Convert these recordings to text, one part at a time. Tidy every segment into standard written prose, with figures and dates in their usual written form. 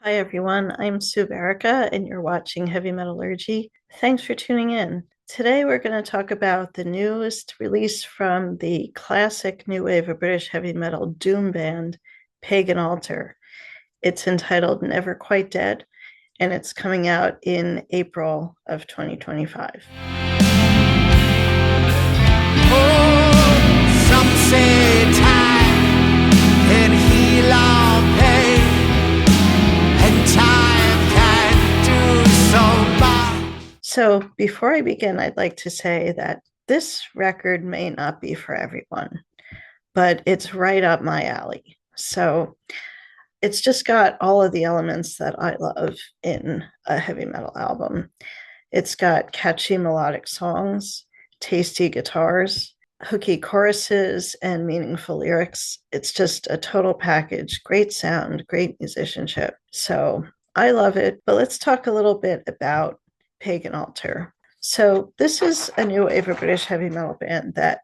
Hi everyone, I'm Sue Verica and you're watching Heavy Metallurgy. Thanks for tuning in. Today we're going to talk about the newest release from the classic new wave of British heavy metal doom band, Pagan Altar. It's entitled Never Quite Dead and it's coming out in April of 2025. Oh, some say time can heal all pain, and time can do so much. So before I begin, I'd like to say that this record may not be for everyone, but it's right up my alley. So it's just got all of the elements that I love in a heavy metal album. It's got catchy melodic songs, tasty guitars, hooky choruses, and meaningful lyrics. It's just a total package, great sound, great musicianship. So I love it, but let's talk a little bit about Pagan Altar. So this is a new wave of British heavy metal band that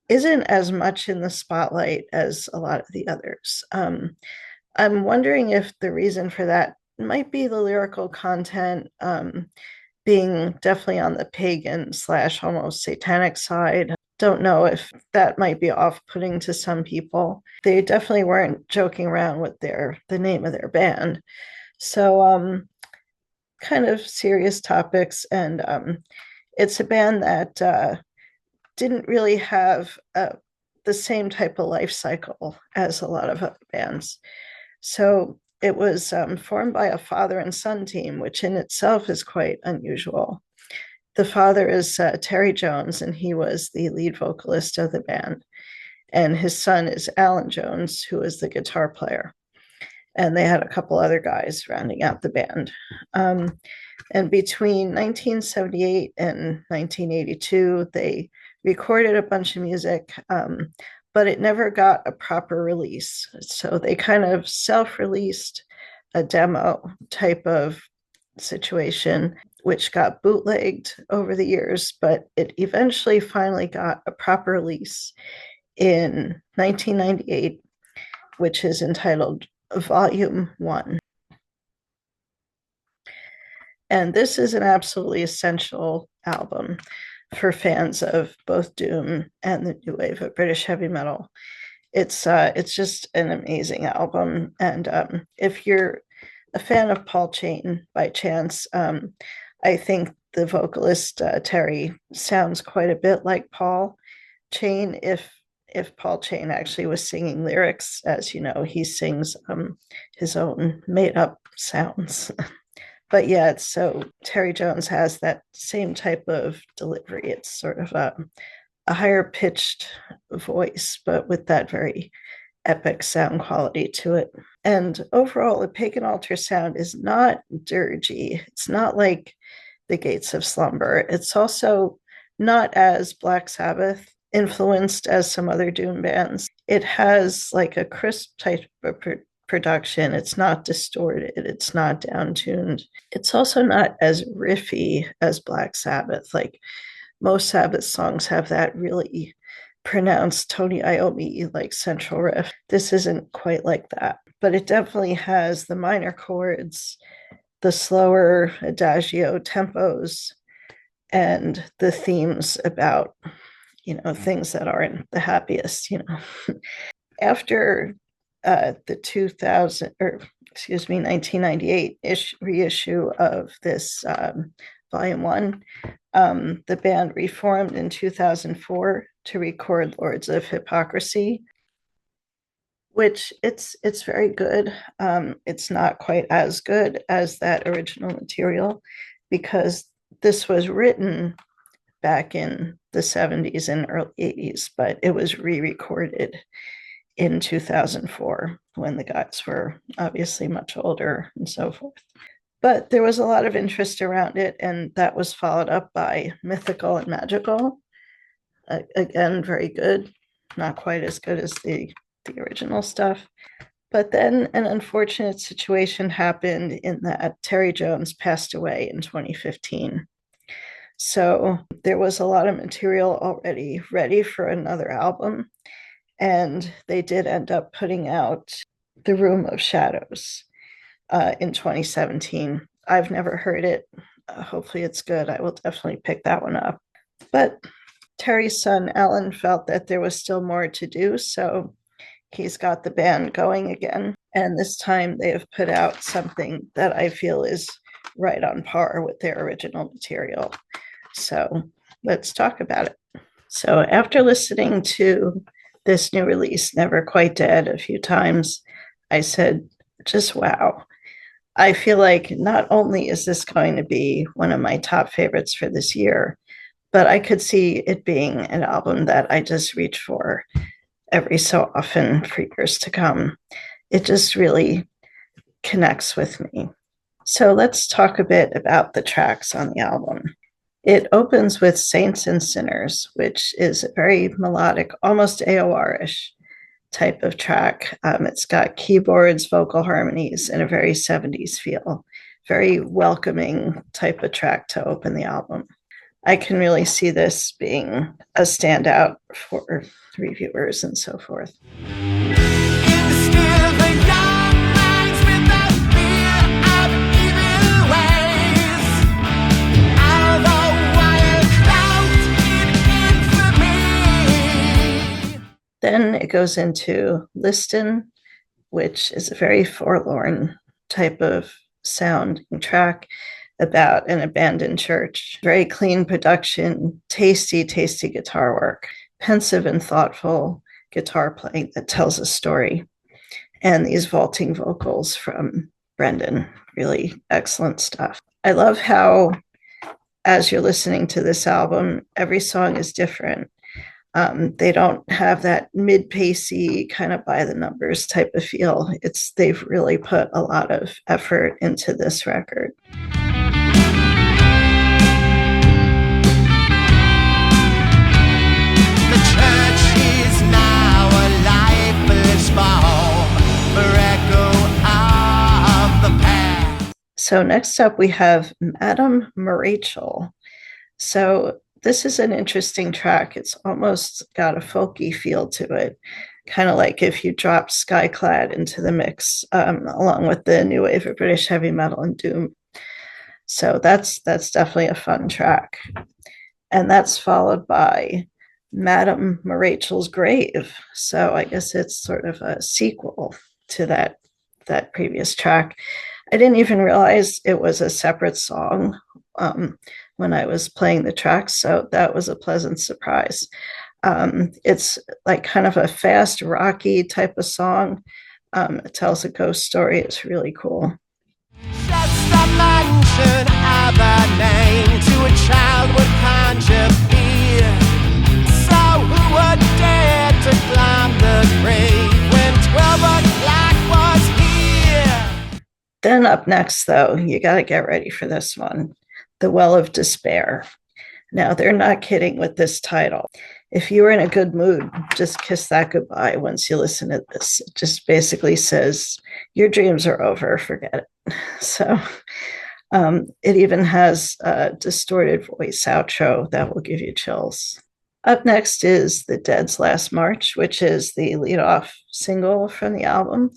isn't as much in the spotlight as a lot of the others. I'm wondering if the reason for that might be the lyrical content, being definitely on the pagan slash almost satanic side. Don't know if that might be off-putting to some people. They definitely weren't joking around with the name of their band. So kind of serious topics, and it's a band that didn't really have the same type of life cycle as a lot of other bands. So it was formed by a father and son team, which in itself is quite unusual. The father is Terry Jones, and he was the lead vocalist of the band. And his son is Alan Jones, who is the guitar player. And they had a couple other guys rounding out the band. And between 1978 and 1982, they recorded a bunch of music, but it never got a proper release. So they kind of self-released a demo type of situation, which got bootlegged over the years, but it eventually finally got a proper release in 1998, which is entitled Volume 1. And this is an absolutely essential album for fans of both doom and the new wave of British heavy metal. It's just an amazing album, and if you're a fan of Paul Chain by chance, I think the vocalist Terry sounds quite a bit like Paul Chain. If Paul Chain actually was singing lyrics, as you know, he sings his own made up sounds. But yeah, so Terry Jones has that same type of delivery. It's sort of a higher pitched voice, but with that very epic sound quality to it. And overall, the Pagan Altar sound is not dirgy. It's not like the Gates of Slumber. It's also not as Black Sabbath influenced as some other doom bands. It has like a crisp type of production. It's not distorted. It's not downtuned. It's also not as riffy as Black Sabbath. Like most Sabbath songs have that really pronounced Tony Iommi like central riff. This isn't quite like that, but it definitely has the minor chords, the slower adagio tempos, and the themes about, things that aren't the happiest, After the 2000, or excuse me, 1998 reissue of this Volume 1, the band reformed in 2004 to record Lords of Hypocrisy, which it's very good. It's not quite as good as that original material because this was written back in the 70s and early 80s, but it was re-recorded in 2004 when the guys were obviously much older and so forth. But there was a lot of interest around it, and that was followed up by Mythical and Magical. Again, very good, not quite as good as the original stuff. But then an unfortunate situation happened in that Terry Jones passed away in 2015. So there was a lot of material already ready for another album, and they did end up putting out The Room of Shadows. in 2017. I've never heard it. Hopefully it's good. I will definitely pick that one up. But Terry's son, Alan, felt that there was still more to do, so he's got the band going again. And this time they have put out something that I feel is right on par with their original material. So let's talk about it. So after listening to this new release, Never Quite Dead, a few times, I said, just wow. I feel like not only is this going to be one of my top favorites for this year, but I could see it being an album that I just reach for every so often for years to come. It just really connects with me. So let's talk a bit about the tracks on the album. It opens with Saints and Sinners, which is a very melodic, almost AOR-ish type of track. It's got keyboards, vocal harmonies, and a very 70s feel. Very welcoming type of track to open the album. I can really see this being a standout for reviewers and so forth. Then it goes into Listen, which is a very forlorn type of sounding track about an abandoned church. Very clean production, tasty guitar work, pensive and thoughtful guitar playing that tells a story. And these vaulting vocals from Brendon, really excellent stuff. I love how, as you're listening to this album, every song is different. They don't have that mid-pacey kind of by the numbers type of feel. They've really put a lot of effort into this record. The church is now a lifeless ball, for echo of the past. So next up we have Madame Rachel. So this is an interesting track. It's almost got a folky feel to it, kind of like if you dropped Skyclad into the mix, along with the new wave of British heavy metal and doom. So that's definitely a fun track. And that's followed by Madame Rachel's Grave. So I guess it's sort of a sequel to that previous track. I didn't even realize it was a separate song when I was playing the tracks, so that was a pleasant surprise. It's like kind of a fast, rocky type of song. It tells a ghost story. It's really cool. Just a mention of a name to a child would conjure fear. So who would dare to climb the grave when 12 o'clock was here? Then up next, though, you got to get ready for this one. The Well of Despair. Now, they're not kidding with this title. If you were in a good mood, just kiss that goodbye once you listen to this. It just basically says, your dreams are over, forget it. So it even has a distorted voice outro that will give you chills. Up next is The Dead's Last March, which is the lead-off single from the album.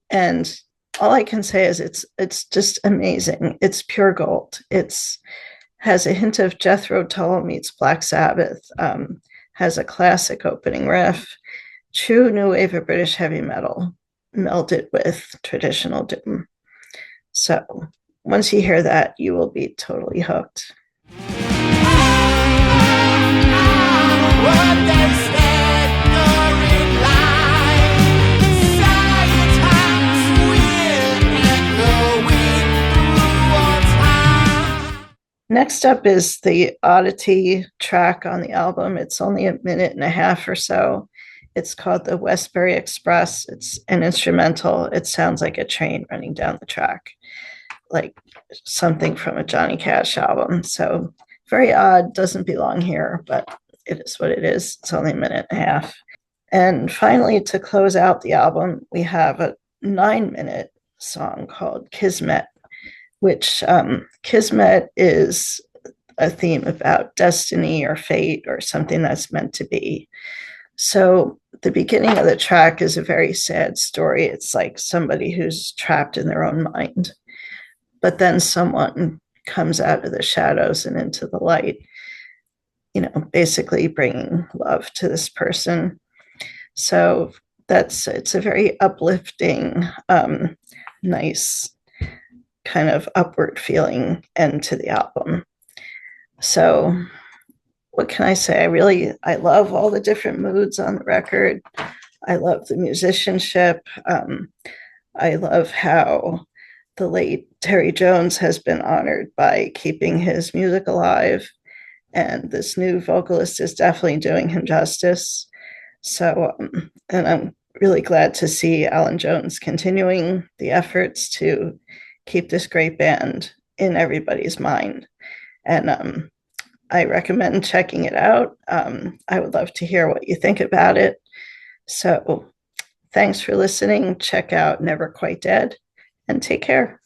And all I can say is it's just amazing. It's pure gold. It's has a hint of Jethro Tull meets Black Sabbath, has a classic opening riff, true new wave of British heavy metal melded with traditional doom. So once you hear that, you will be totally hooked. Next up is the Oddity track on the album. It's only a minute and a half or so. It's called the Westbury Express. It's an instrumental. It sounds like a train running down the track, like something from a Johnny Cash album. So very odd, doesn't belong here, but it is what it is. It's only a minute and a half. And finally, to close out the album, we have a 9-minute song called Kismet, which Kismet is a theme about destiny or fate or something that's meant to be. So the beginning of the track is a very sad story. It's like somebody who's trapped in their own mind, but then someone comes out of the shadows and into the light, basically bringing love to this person. So it's a very uplifting, nice kind of upward feeling end to the album. So what can I say? I love all the different moods on the record. I love the musicianship. I love how the late Terry Jones has been honored by keeping his music alive. And this new vocalist is definitely doing him justice. So, and I'm really glad to see Alan Jones continuing the efforts to keep this great band in everybody's mind. And I recommend checking it out. I would love to hear what you think about it. So thanks for listening. Check out Never Quite Dead and take care.